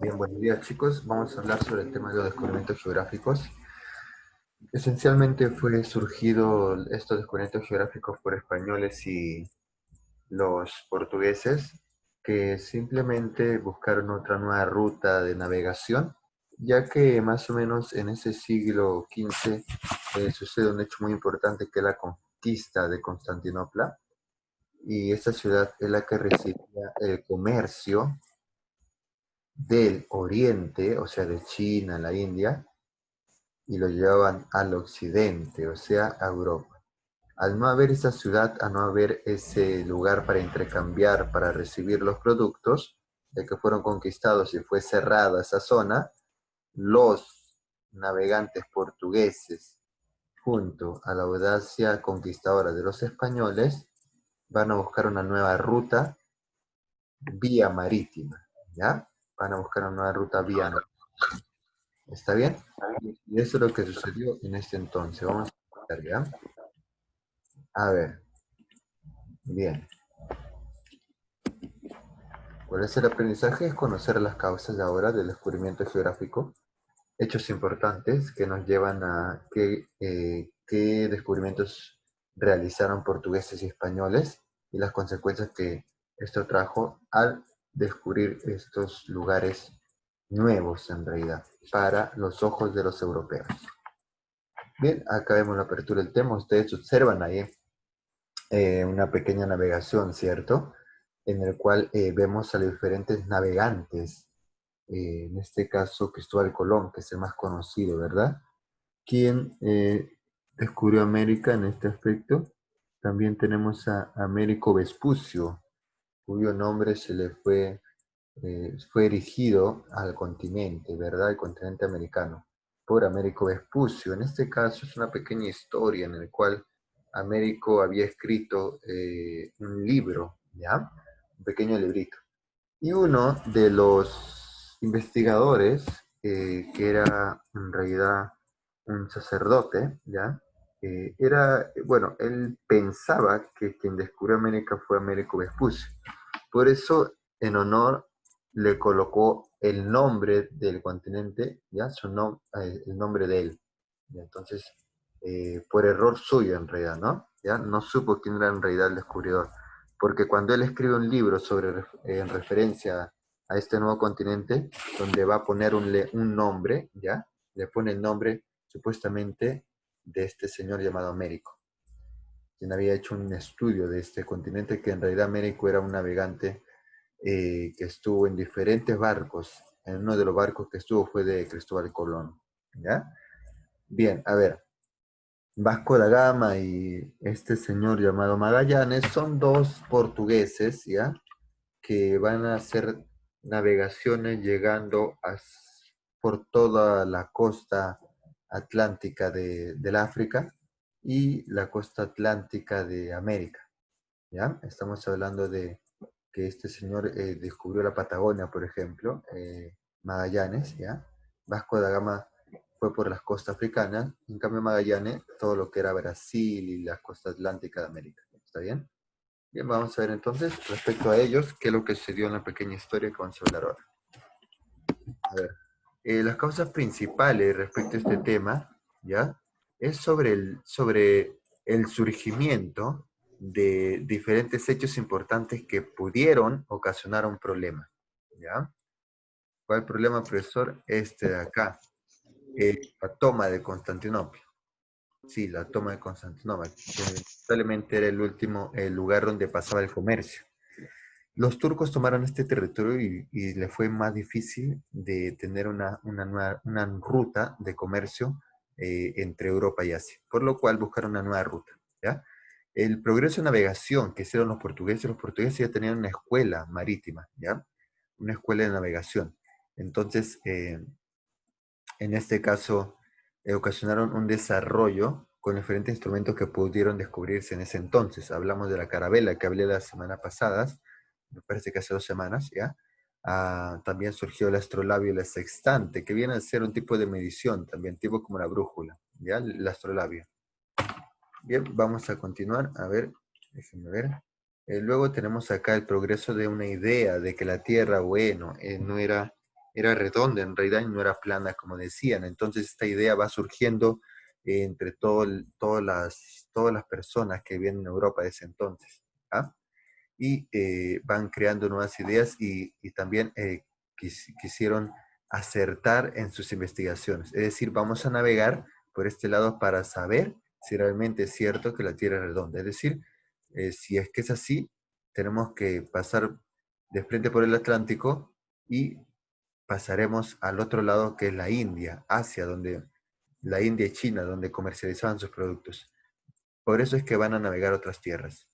Bien, buenos días chicos. Vamos a hablar sobre el tema de los descubrimientos geográficos. Esencialmente fue surgido estos descubrimientos geográficos por españoles y los portugueses que simplemente buscaron otra nueva ruta de navegación, ya que más o menos en ese siglo XV sucede un hecho muy importante que es la conquista de Constantinopla, y esta ciudad es la que recibía el comercio del oriente, o sea, de China, la India, y lo llevaban al occidente, o sea, a Europa. Al no haber esa ciudad, al no haber ese lugar para intercambiar, para recibir los productos, de que fueron conquistados y fue cerrada esa zona, los navegantes portugueses, junto a la audacia conquistadora de los españoles, van a buscar una nueva ruta vía marítima, ¿ya? Van a buscar una nueva ruta vía marítima. ¿Está bien? Y eso es lo que sucedió en este entonces. Vamos a ver, ¿ya? A ver, bien. ¿Cuál es el aprendizaje? Es conocer las causas de ahora del descubrimiento geográfico, hechos importantes que nos llevan a qué descubrimientos realizaron portugueses y españoles y las consecuencias que esto trajo al descubrir estos lugares nuevos en realidad para los ojos de los europeos. Bien, acá vemos la apertura del tema. Ustedes observan ahí una pequeña navegación, ¿cierto? En el cual vemos a los diferentes navegantes, en este caso Cristóbal Colón, que es el más conocido, ¿verdad? Quien descubrió América en este aspecto. También tenemos a Américo Vespucio, cuyo nombre fue erigido al continente, ¿verdad? El continente americano, por Américo Vespucio. En este caso es una pequeña historia en la cual Américo había escrito un libro, ¿ya? Un pequeño librito. Y uno de los investigadores, que era en realidad un sacerdote, ¿ya? Bueno, él pensaba que quien descubrió América fue Américo Vespucio. Por eso, en honor, le colocó el nombre del continente, ¿ya? El nombre de él. ¿Ya? Entonces, por error suyo en realidad, ¿no? ¿Ya? No supo quién era en realidad el descubridor. Porque cuando él escribe un libro en referencia a este nuevo continente, donde va a poner un nombre, ¿ya? Le pone el nombre supuestamente de este señor llamado Américo, quien había hecho un estudio de este continente, que en realidad Américo era un navegante que estuvo en diferentes barcos. En uno de los barcos que estuvo fue de Cristóbal Colón, ¿ya? Bien, a ver, Vasco da Gama y este señor llamado Magallanes son dos portugueses, ¿ya? Que van a hacer navegaciones llegando por toda la costa atlántica del África y la costa atlántica de América, ¿ya? Estamos hablando de que este señor descubrió la Patagonia, por ejemplo, Magallanes, ¿ya? Vasco da Gama fue por las costas africanas, en cambio Magallanes, todo lo que era Brasil y la costa atlántica de América, ¿está bien? Bien, vamos a ver entonces, respecto a ellos, qué es lo que sucedió en la pequeña historia que vamos a hablar ahora. A ver, las causas principales respecto a este tema, ¿ya? Es sobre el surgimiento de diferentes hechos importantes que pudieron ocasionar un problema, ¿ya? ¿Cuál problema, profesor? Este de acá, la toma de Constantinopla. Sí, la toma de Constantinopla, que probablemente era el lugar donde pasaba el comercio. Los turcos tomaron este territorio y le fue más difícil de tener una ruta de comercio entre Europa y Asia, por lo cual buscaron una nueva ruta, ¿ya? El progreso de navegación que hicieron los portugueses ya tenían una escuela marítima, ¿ya? Una escuela de navegación. Entonces, en este caso, ocasionaron un desarrollo con diferentes instrumentos que pudieron descubrirse en ese entonces. Hablamos de la carabela que hablé la semana pasada, me parece que hace 2 semanas, ¿ya? También surgió el astrolabio y el sextante, que viene a ser un tipo de medición también, tipo como la brújula, ¿ya? El astrolabio. Bien, vamos a continuar. A ver, déjenme ver. Luego tenemos acá el progreso de una idea de que la Tierra, bueno, no era era redonda en realidad y no era plana como decían. Entonces esta idea va surgiendo entre todas las personas que viven en Europa de ese entonces. ¿Ah? Y van creando nuevas ideas y también quisieron acertar en sus investigaciones. Es decir, vamos a navegar por este lado para saber si realmente es cierto que la Tierra es redonda. Es decir, si es que es así, tenemos que pasar de frente por el Atlántico y pasaremos al otro lado que es la India, Asia, donde la India y China, donde comercializaban sus productos. Por eso es que van a navegar otras tierras.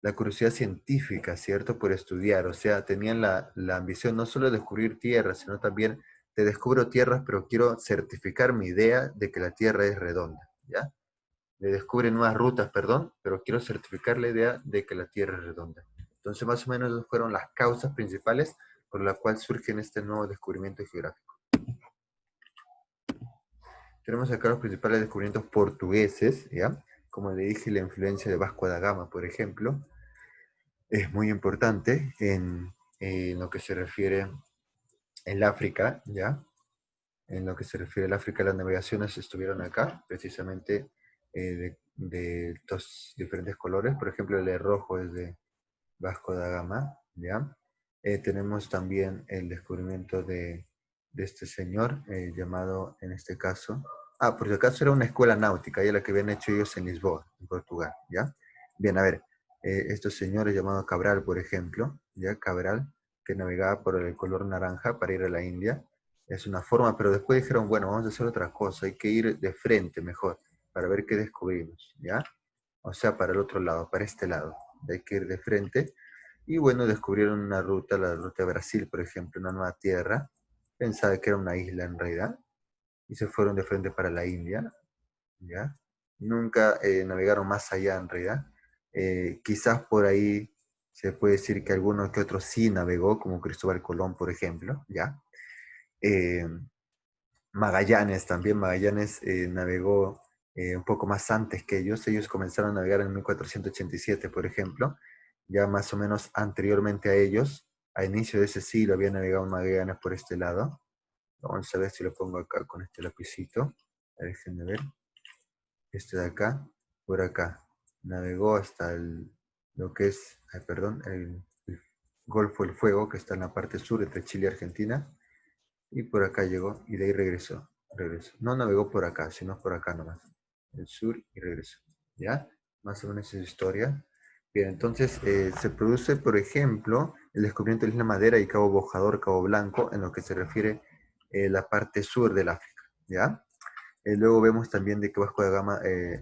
La curiosidad científica, ¿cierto? Por estudiar, o sea, tenían la ambición no solo de descubrir tierras, sino también de descubro tierras, pero quiero certificar mi idea de que la Tierra es redonda, ¿ya? De descubrir nuevas rutas, perdón, pero quiero certificar la idea de que la Tierra es redonda. Entonces, más o menos, esas fueron las causas principales por las cuales surge este nuevo descubrimiento geográfico. Tenemos acá los principales descubrimientos portugueses, ¿ya? Como le dije, la influencia de Vasco da Gama, por ejemplo, es muy importante en lo que se refiere al África, ¿ya? En lo que se refiere al África, las navegaciones estuvieron acá, precisamente de estos diferentes colores. Por ejemplo, el de rojo es de Vasco da Gama, ¿ya? Tenemos también el descubrimiento de este señor, llamado en este caso, por si acaso era una escuela náutica, y la que habían hecho ellos en Lisboa, en Portugal, ¿ya? Bien, a ver, estos señores llamados Cabral, por ejemplo, ¿ya? Cabral, que navegaba por el color naranja para ir a la India, es una forma, pero después dijeron, bueno, vamos a hacer otra cosa, hay que ir de frente mejor, para ver qué descubrimos, ¿ya? O sea, para el otro lado, para este lado, hay que ir de frente. Y bueno, descubrieron una ruta, la ruta de Brasil, por ejemplo, una nueva tierra. Pensaba que era una isla en realidad. Y se fueron de frente para la India, ¿ya? Nunca navegaron más allá en realidad. Quizás por ahí se puede decir que alguno que otro sí navegó, como Cristóbal Colón, por ejemplo, ¿ya? Eh, Magallanes también, Magallanes navegó un poco más antes que ellos. Ellos comenzaron a navegar en 1487, por ejemplo. Ya más o menos anteriormente a ellos, a inicio de ese siglo, había navegado Magallanes por este lado. Vamos a ver si lo pongo acá con este lapicito. A ver, déjenme ver. Este de acá, por acá. Navegó hasta lo que es, perdón, el Golfo del Fuego, que está en la parte sur entre Chile y Argentina. Y por acá llegó y de ahí regresó. Regresó. No navegó por acá, sino por acá nomás. El sur y regresó. ¿Ya? Más o menos esa historia. Bien, entonces se produce, por ejemplo, el descubrimiento de la Isla Madera y Cabo Bojador, Cabo Blanco, en lo que se refiere la parte sur del África. ¿Ya? Luego vemos también de que Vasco da Gama,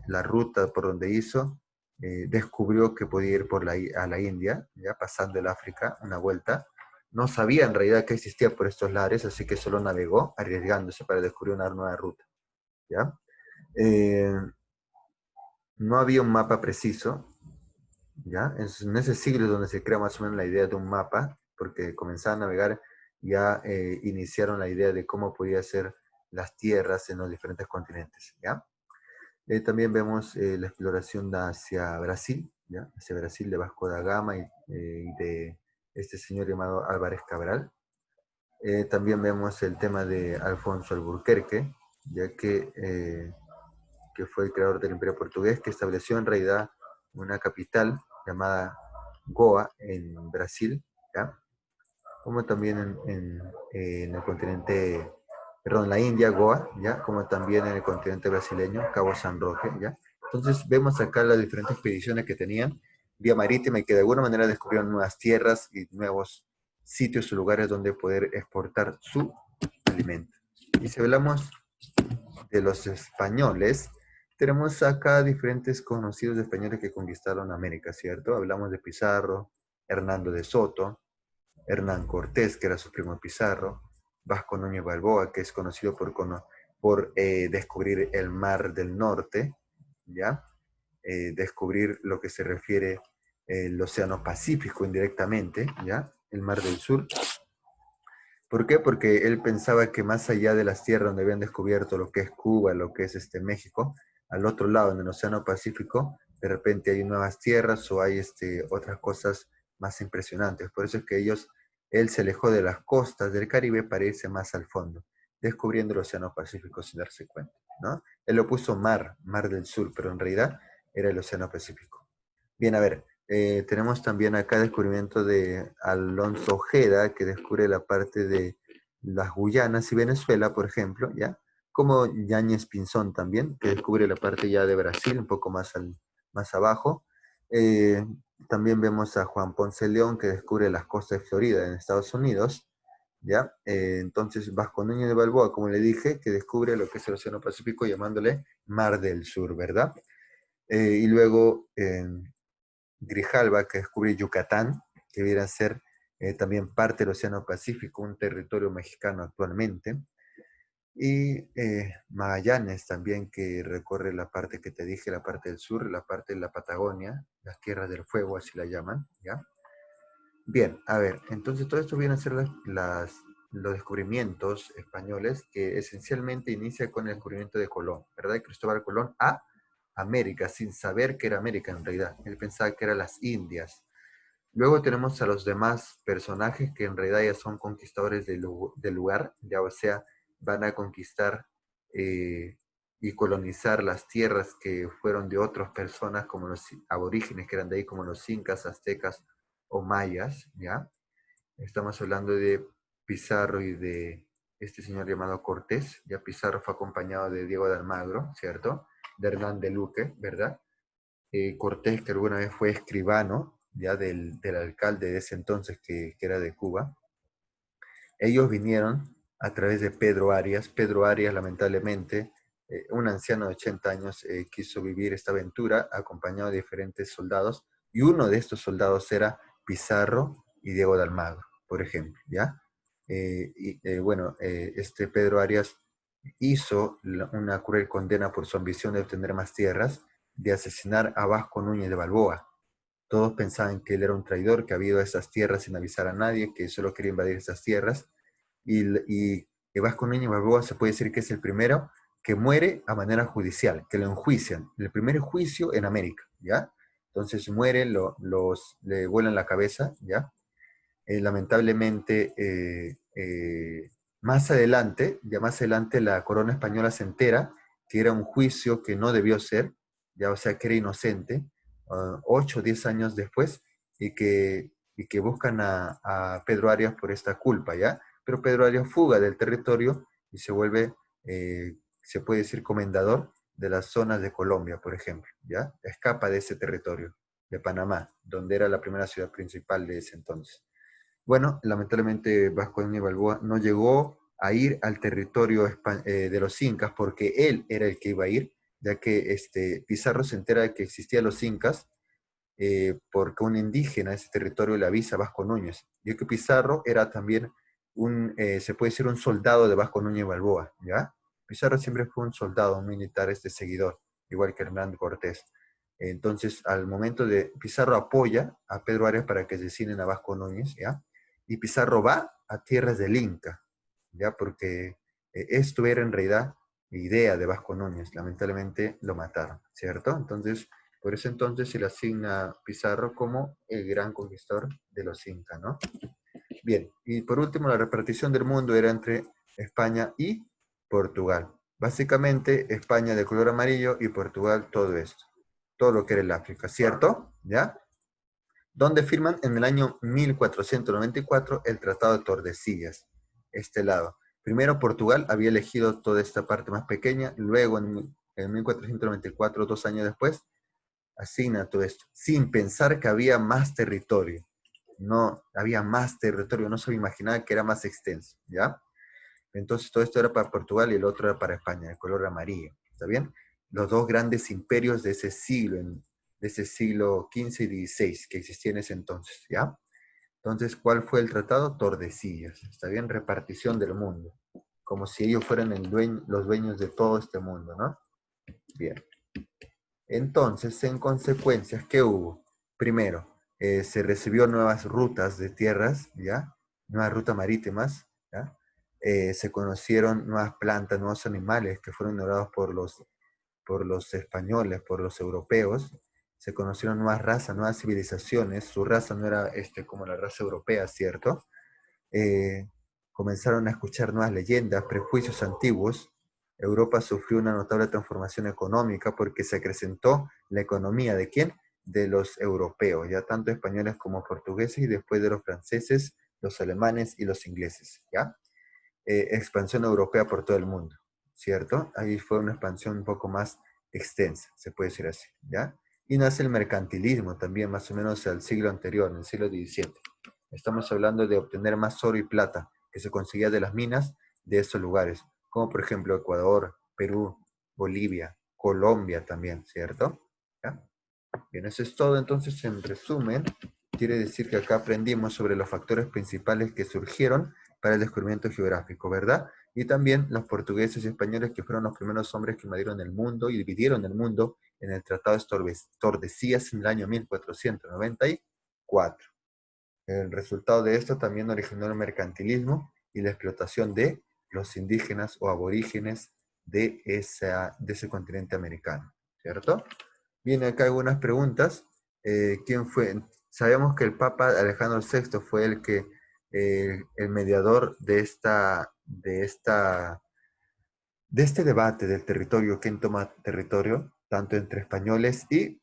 la ruta por donde hizo, descubrió que podía ir a la India, ya pasando el África, una vuelta. No sabía en realidad que existía por estos lares, así que solo navegó, arriesgándose para descubrir una nueva ruta. ¿Ya? Eh, no había un mapa preciso, ¿ya? En ese siglo es donde se crea más o menos la idea de un mapa, porque comenzaban a navegar, ya iniciaron la idea de cómo podía ser las tierras en los diferentes continentes, ¿ya? También vemos la exploración hacia Brasil, ¿ya? Hacia Brasil de Vasco da Gama y de este señor llamado Álvarez Cabral. También vemos el tema de Alfonso Alburquerque, ya que fue el creador del Imperio Portugués, que estableció en realidad una capital llamada Goa en Brasil, ¿ya? Como también en el continente, perdón, la India, Goa, ¿ya? Como también en el continente brasileño, Cabo San Roque, ¿ya? Entonces vemos acá las diferentes expediciones que tenían vía marítima y que de alguna manera descubrieron nuevas tierras y nuevos sitios o lugares donde poder exportar su alimento. Y si hablamos de los españoles, tenemos acá diferentes conocidos españoles que conquistaron América, ¿cierto? Hablamos de Pizarro, Hernando de Soto, Hernán Cortés, que era su primo Pizarro, Vasco Núñez Balboa, que es conocido por descubrir el Mar del Norte, ¿ya? Descubrir lo que se refiere el Océano Pacífico indirectamente, ¿ya? El Mar del Sur. ¿Por qué? Porque él pensaba que más allá de las tierras donde habían descubierto lo que es Cuba, lo que es México, al otro lado, en el Océano Pacífico, de repente hay nuevas tierras o hay otras cosas más impresionantes. Por eso es que ellos él se alejó de las costas del Caribe para irse más al fondo, descubriendo el Océano Pacífico sin darse cuenta, ¿no? Él lo puso mar del sur, pero en realidad era el Océano Pacífico. Bien, a ver, tenemos también acá descubrimiento de Alonso Ojeda, que descubre la parte de las Guyanas y Venezuela, por ejemplo, ¿ya? Como Yáñez Pinzón también, que descubre la parte ya de Brasil, un poco más abajo. Eh, También vemos a Juan Ponce León, que descubre las costas de Florida en Estados Unidos, ¿ya? Entonces Vasco Núñez de Balboa, como le dije, que descubre lo que es el Océano Pacífico llamándole Mar del Sur, ¿verdad? Y luego Grijalva, que descubre Yucatán, que viene a ser también parte del Océano Pacífico, un territorio mexicano actualmente. Y Magallanes también, que recorre la parte que te dije, la parte del sur, la parte de la Patagonia, las tierras del fuego, así la llaman, ¿ya? Bien, a ver, entonces todo esto viene a ser los descubrimientos españoles que esencialmente inicia con el descubrimiento de Colón, ¿verdad? Cristóbal Colón a América, sin saber que era América en realidad. Él pensaba que eran las Indias. Luego tenemos a los demás personajes que en realidad ya son conquistadores del lugar, ya o sea, van a conquistar y colonizar las tierras que fueron de otras personas, como los aborígenes que eran de ahí, como los incas, aztecas o mayas, ¿ya? Estamos hablando de Pizarro y de este señor llamado Cortés. Ya Pizarro fue acompañado de Diego de Almagro, ¿cierto? De Hernán de Luque, ¿verdad? Cortés, que alguna vez fue escribano, ya del alcalde de ese entonces, que era de Cuba. Ellos vinieron a través de Pedro Arias. Pedro Arias, lamentablemente, un anciano de 80 años, quiso vivir esta aventura acompañado de diferentes soldados, y uno de estos soldados era Pizarro y Diego de Almagro, por ejemplo, ¿ya? Bueno, este Pedro Arias hizo una cruel condena por su ambición de obtener más tierras, de asesinar a Vasco Núñez de Balboa. Todos pensaban que él era un traidor, que había ido a esas tierras sin avisar a nadie, que solo quería invadir esas tierras. Y Vasco Núñez Balboa se puede decir que es el primero que muere a manera judicial, que lo enjuician. El primer juicio en América, ¿ya? Entonces muere, le vuelan la cabeza, ¿ya? Lamentablemente, más adelante la corona española se entera que era un juicio que no debió ser, ya o sea que era inocente, 8 o 10 años después, y que buscan a Pedro Arias por esta culpa, ¿ya? Pero Pedro Arias fuga del territorio y se vuelve, se puede decir, comendador de las zonas de Colombia, por ejemplo, ¿ya? Escapa de ese territorio, de Panamá, donde era la primera ciudad principal de ese entonces. Bueno, lamentablemente Vasco de Balboa no llegó a ir al territorio de los incas porque él era el que iba a ir, ya que Pizarro se entera de que existían los incas porque un indígena de ese territorio le avisa a Vasco Núñez. Y que Pizarro era también se puede decir, un soldado de Vasco Núñez Balboa, ¿ya? Pizarro siempre fue un soldado, un militar, seguidor, igual que Hernán Cortés. Entonces, al momento de Pizarro apoya a Pedro Arias para que asesinen a Vasco Núñez, ¿ya? Y Pizarro va a tierras del Inca, ¿ya? Porque esto era en realidad idea de Vasco Núñez. Lamentablemente lo mataron, ¿cierto? Entonces, por ese entonces se le asigna a Pizarro como el gran conquistador de los incas, ¿no? Bien, y por último, la repartición del mundo era entre España y Portugal. Básicamente, España de color amarillo y Portugal todo esto, todo lo que era el África, ¿cierto? ¿Ya? Donde firman en el año 1494 el Tratado de Tordesillas, este lado. Primero Portugal había elegido toda esta parte más pequeña, luego en 1494, 2 años después, asigna todo esto, sin pensar que había más territorio. No había más territorio, no se imaginaba que era más extenso, ¿ya? Entonces todo esto era para Portugal y el otro era para España, de color amarillo, ¿está bien? Los dos grandes imperios de ese siglo XV y XVI que existía en ese entonces, ¿ya? Entonces, ¿cuál fue el tratado? Tordesillas, ¿está bien? Repartición del mundo, como si ellos fueran los dueños de todo este mundo, ¿no? Bien. Entonces, en consecuencias, ¿qué hubo? Primero, se recibió nuevas rutas de tierras, ¿ya? Nuevas rutas marítimas, ¿ya? Se conocieron nuevas plantas, nuevos animales que fueron ignorados por los españoles, por los europeos. Se conocieron nuevas razas, nuevas civilizaciones. Su raza no era como la raza europea, ¿cierto? eh, comenzaron a escuchar nuevas leyendas, prejuicios antiguos. Europa sufrió una notable transformación económica porque se acrecentó la economía ¿de quién? De los europeos, ya tanto españoles como portugueses y después de los franceses, los alemanes y los ingleses, ¿ya? Expansión europea por todo el mundo, ¿cierto? Ahí fue una expansión un poco más extensa, se puede decir así, ¿ya? Y nace el mercantilismo también, más o menos al siglo anterior, en el siglo XVII. Estamos hablando de obtener más oro y plata que se conseguía de las minas de estos lugares, como por ejemplo Ecuador, Perú, Bolivia, Colombia también, ¿cierto? ¿Ya? Bien, eso es todo. Entonces, en resumen, quiere decir que acá aprendimos sobre los factores principales que surgieron para el descubrimiento geográfico, ¿verdad? Y también los portugueses y españoles que fueron los primeros hombres que invadieron el mundo y dividieron el mundo en el Tratado de Tordesillas en el año 1494. El resultado de esto también originó el mercantilismo y la explotación de los indígenas o aborígenes de ese continente americano, ¿cierto? Viene acá algunas preguntas. ¿Quién fue? Sabemos que el Papa Alejandro VI fue el mediador de este debate del territorio, quién toma territorio, tanto entre españoles y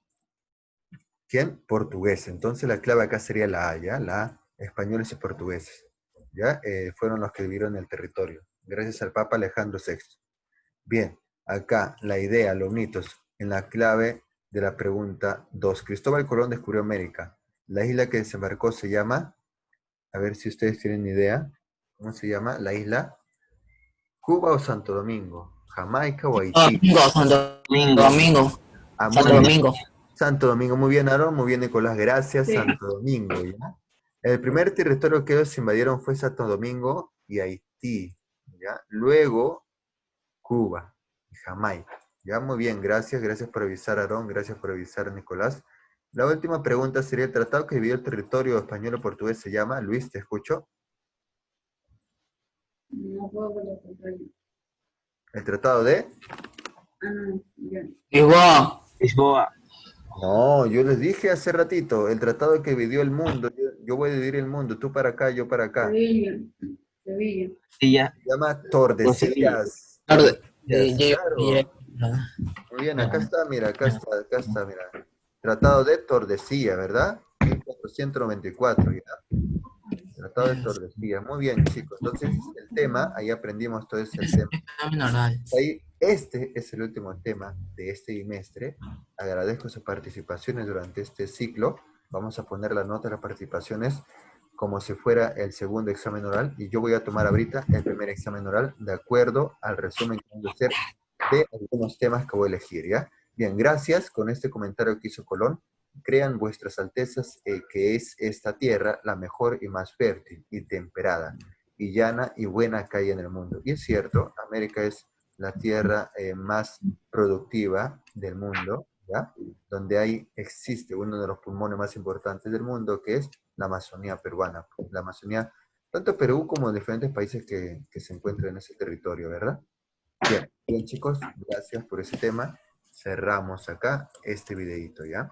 ¿quién? Portugués. Entonces la clave acá sería la A, ¿ya? La A, españoles y portugueses, ¿ya? Fueron los que vivieron el territorio, gracias al Papa Alejandro VI. Bien, acá la idea, los mitos, en la clave de la pregunta 2. Cristóbal Colón descubrió América. La isla que desembarcó se llama, a ver si ustedes tienen idea, ¿cómo se llama? La isla Cuba o Santo Domingo, Jamaica o Haití. Domingo, Santo Domingo. Domingo, Ah, muy Santo bien. Domingo. Santo Domingo, muy bien, Aaron, muy bien, Nicolás, gracias. Sí. Santo Domingo, ¿ya? El primer territorio que ellos invadieron fue Santo Domingo y Haití, ¿ya? Luego Cuba y Jamaica. Ya, muy bien, gracias por avisar, Aarón, gracias por avisar, Nicolás. La última pregunta sería, ¿el tratado que dividió el territorio español o portugués se llama? Luis, ¿te escucho? No puedo ver la pantalla. ¿El tratado de? Ah, no, ya. Igual. Lisboa. No, yo les dije hace ratito, el tratado que dividió el mundo, yo voy a dividir el mundo, tú para acá, yo para acá. Sevilla. Sevilla. Silla. Se llama No, Sevilla. Tordesillas, Tarde. Tordesillas, claro. ¿Verdad? Muy bien, acá está, mira, acá está, mira. Tratado de Tordesillas, ¿verdad? 1494, ya. Tratado de Tordesillas. Muy bien, chicos. Entonces, el tema, ahí aprendimos todo ese tema. Examen oral. Ahí, este es el último tema de este bimestre. Agradezco sus participaciones durante este ciclo. Vamos a poner la nota de las participaciones como si fuera el segundo examen oral y yo voy a tomar ahorita el primer examen oral de acuerdo al resumen que voy a hacer de algunos temas que voy a elegir, ¿ya? Bien, gracias. Con este comentario que hizo Colón, crean vuestras altezas que es esta tierra la mejor y más fértil y temperada y llana y buena que hay en el mundo. Y es cierto, América es la tierra más productiva del mundo, ¿ya? Donde existe uno de los pulmones más importantes del mundo, que es la Amazonía peruana. La Amazonía, tanto Perú como diferentes países que se encuentran en ese territorio, ¿verdad? Bien, bien chicos, gracias por ese tema. Cerramos acá este videito, ¿ya?